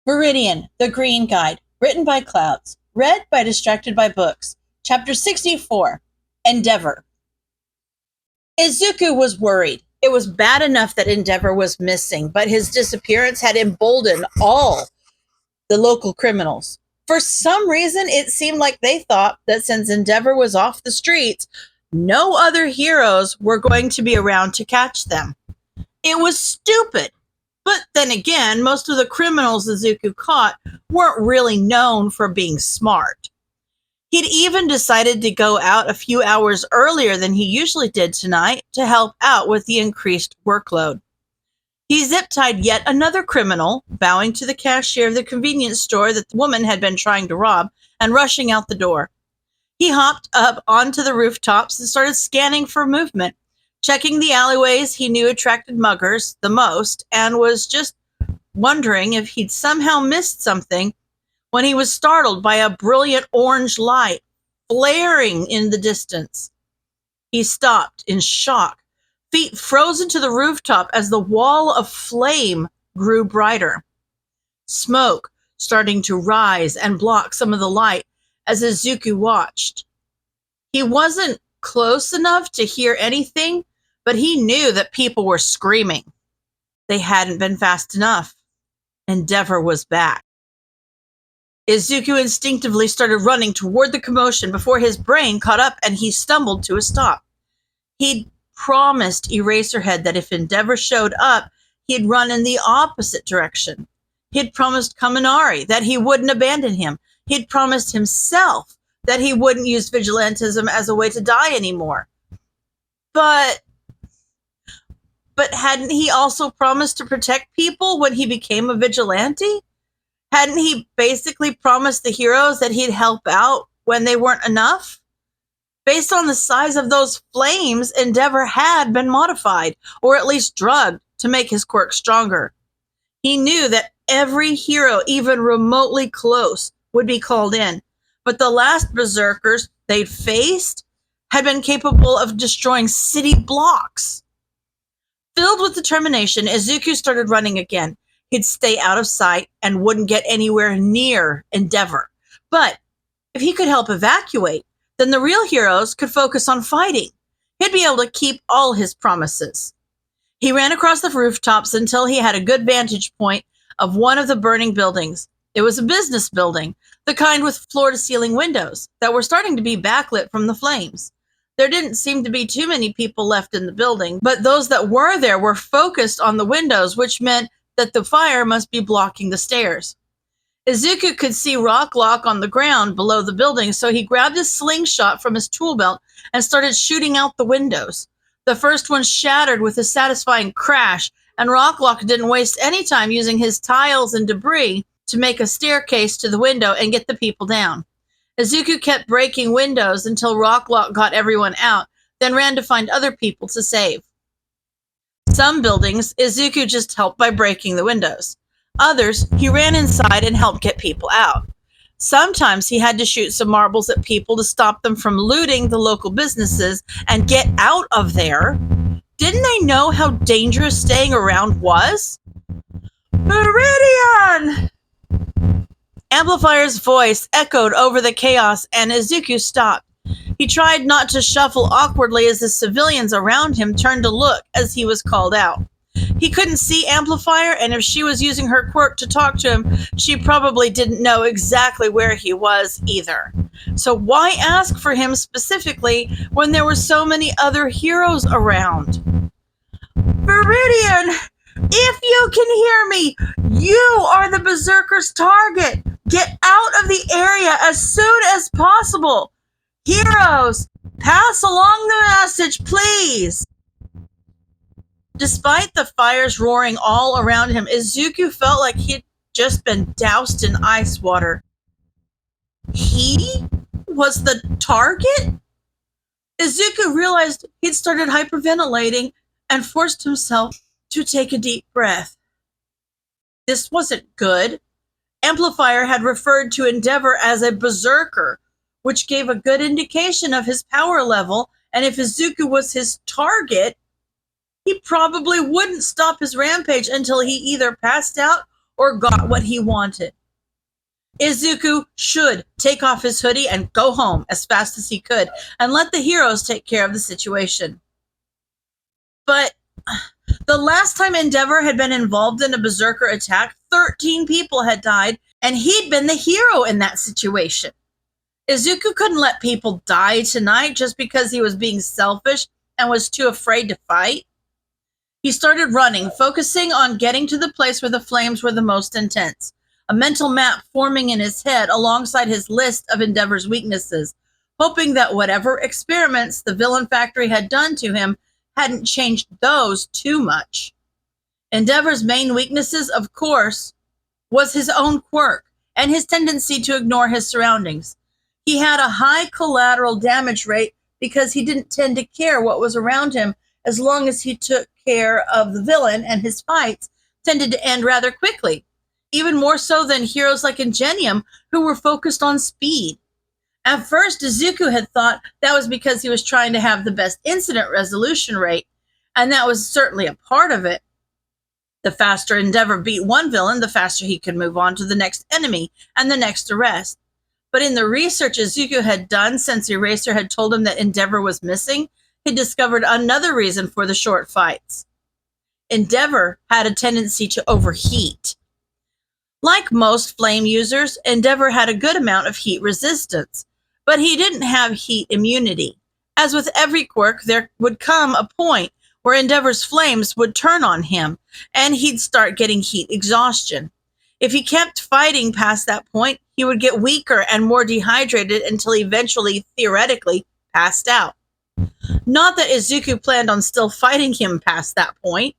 Viridian, the Green Guide, written by Clouds, read by Distracted by Books. Chapter 64, Endeavor. Izuku was worried. It was bad enough that Endeavor was missing, but his disappearance had emboldened all the local criminals. For some reason, it seemed like they thought that since Endeavor was off the streets, no other heroes were going to be around to catch them. It was stupid. But then again, most of the criminals Izuku caught weren't really known for being smart. He'd even decided to go out a few hours earlier than he usually did tonight to help out with the increased workload. He zip-tied yet another criminal, bowing to the cashier of the convenience store that the woman had been trying to rob, and rushing out the door. He hopped up onto the rooftops and started scanning for movement, checking the alleyways he knew attracted muggers the most, and was just wondering if he'd somehow missed something when he was startled by a brilliant orange light flaring in the distance. He stopped in shock, feet frozen to the rooftop as the wall of flame grew brighter. Smoke starting to rise and block some of the light as Izuku watched. He wasn't close enough to hear anything, but he knew that people were screaming. They hadn't been fast enough. Endeavor was back. Izuku instinctively started running toward the commotion before his brain caught up and he stumbled to a stop. He'd promised Eraserhead that if Endeavor showed up, he'd run in the opposite direction. He'd promised Kaminari that he wouldn't abandon him. He'd promised himself that he wouldn't use vigilantism as a way to die anymore. But hadn't he also promised to protect people when he became a vigilante? Hadn't he basically promised the heroes that he'd help out when they weren't enough? Based on the size of those flames, Endeavor had been modified, or at least drugged, to make his quirk stronger. He knew that every hero, even remotely close, would be called in, but the last berserkers they'd faced had been capable of destroying city blocks. Filled with determination, Izuku started running again. He'd stay out of sight and wouldn't get anywhere near Endeavor. But if he could help evacuate, then the real heroes could focus on fighting. He'd be able to keep all his promises. He ran across the rooftops until he had a good vantage point of one of the burning buildings. It was a business building, the kind with floor-to-ceiling windows that were starting to be backlit from the flames. There didn't seem to be too many people left in the building, but those that were there were focused on the windows, which meant that the fire must be blocking the stairs. Izuku could see Rocklock on the ground below the building, so he grabbed his slingshot from his tool belt and started shooting out the windows. The first one shattered with a satisfying crash, and Rocklock didn't waste any time using his tiles and debris to make a staircase to the window and get the people down. Izuku kept breaking windows until Rocklock got everyone out, then ran to find other people to save. Some buildings, Izuku just helped by breaking the windows. Others, he ran inside and helped get people out. Sometimes he had to shoot some marbles at people to stop them from looting the local businesses and get out of there. Didn't they know how dangerous staying around was? Viridian! Amplifier's voice echoed over the chaos, and Izuku stopped. He tried not to shuffle awkwardly as the civilians around him turned to look as he was called out. He couldn't see Amplifier, and if she was using her quirk to talk to him, she probably didn't know exactly where he was either. So why ask for him specifically when there were so many other heroes around? Viridian, if you can hear me, you are the Berserker's target. Get out of the area as soon as possible. Heroes, pass along the message, please. Despite the fires roaring all around him, Izuku felt like he'd just been doused in ice water. He was the target? Izuku realized he'd started hyperventilating and forced himself to take a deep breath. This wasn't good. Amplifier had referred to Endeavor as a berserker, which gave a good indication of his power level, and if Izuku was his target, he probably wouldn't stop his rampage until he either passed out or got what he wanted. Izuku should take off his hoodie and go home as fast as he could and let the heroes take care of the situation. But the last time Endeavor had been involved in a berserker attack, 13 people had died, and he'd been the hero in that situation. Izuku couldn't let people die tonight just because he was being selfish and was too afraid to fight. He started running, focusing on getting to the place where the flames were the most intense, a mental map forming in his head alongside his list of Endeavor's weaknesses, hoping that whatever experiments the villain factory had done to him hadn't changed those too much. Endeavor's main weaknesses, of course, was his own quirk and his tendency to ignore his surroundings. He had a high collateral damage rate because he didn't tend to care what was around him as long as he took care of the villain, and his fights tended to end rather quickly, even more so than heroes like Ingenium, who were focused on speed. At first, Izuku had thought that was because he was trying to have the best incident resolution rate, and that was certainly a part of it. The faster Endeavor beat one villain, the faster he could move on to the next enemy and the next arrest. But in the research Izuku had done since Eraser had told him that Endeavor was missing, he discovered another reason for the short fights. Endeavor had a tendency to overheat. Like most flame users, Endeavor had a good amount of heat resistance, but he didn't have heat immunity. As with every quirk, there would come a point where Endeavor's flames would turn on him, and he'd start getting heat exhaustion. If he kept fighting past that point, he would get weaker and more dehydrated until he eventually, theoretically, passed out. Not that Izuku planned on still fighting him past that point.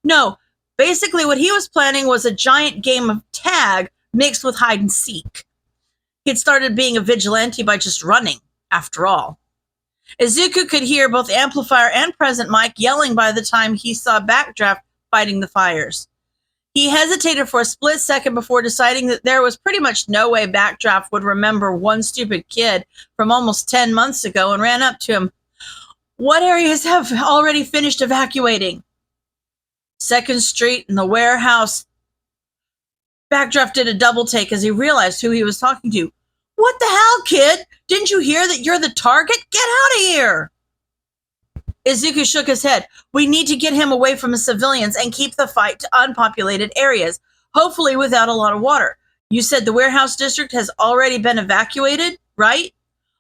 No, basically what he was planning was a giant game of tag mixed with hide and seek. He'd started being a vigilante by just running, after all. Izuku could hear both Amplifier and Present Mic yelling by the time he saw Backdraft fighting the fires. He hesitated for a split second before deciding that there was pretty much no way Backdraft would remember one stupid kid from almost 10 months ago and ran up to him. What areas have already finished evacuating? 2nd Street and the warehouse. Backdraft did a double take as he realized who he was talking to. What the hell, kid? Didn't you hear that you're the target? Get out of here! Izuku shook his head. We need to get him away from the civilians and keep the fight to unpopulated areas, hopefully without a lot of water. You said the warehouse district has already been evacuated, right?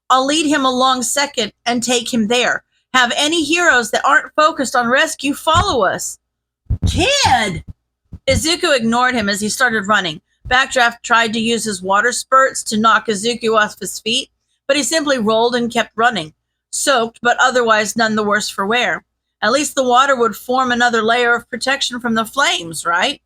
I'll lead him along second and take him there. Have any heroes that aren't focused on rescue follow us. Kid! Izuku ignored him as he started running. Backdraft tried to use his water spurts to knock Izuku off his feet, but he simply rolled and kept running. Soaked, but otherwise none the worse for wear. At least the water would form another layer of protection from the flames, right?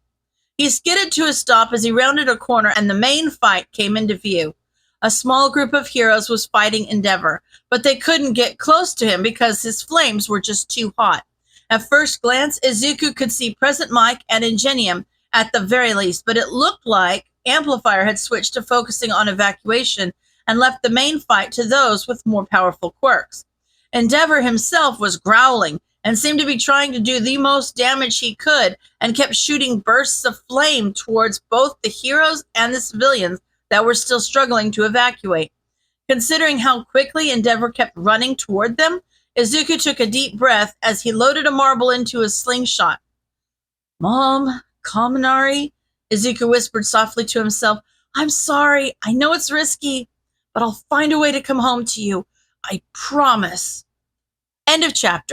He skidded to a stop as he rounded a corner and the main fight came into view. A small group of heroes was fighting Endeavor, but they couldn't get close to him because his flames were just too hot. At first glance, Izuku could see Present Mic and Ingenium at the very least, but it looked like Amplifier had switched to focusing on evacuation and left the main fight to those with more powerful quirks. Endeavor himself was growling and seemed to be trying to do the most damage he could and kept shooting bursts of flame towards both the heroes and the civilians that were still struggling to evacuate. Considering how quickly Endeavor kept running toward them, Izuku took a deep breath as he loaded a marble into his slingshot. Mom, Kaminari, Izuku whispered softly to himself, I'm sorry, I know it's risky, but I'll find a way to come home to you. I promise. End of chapter.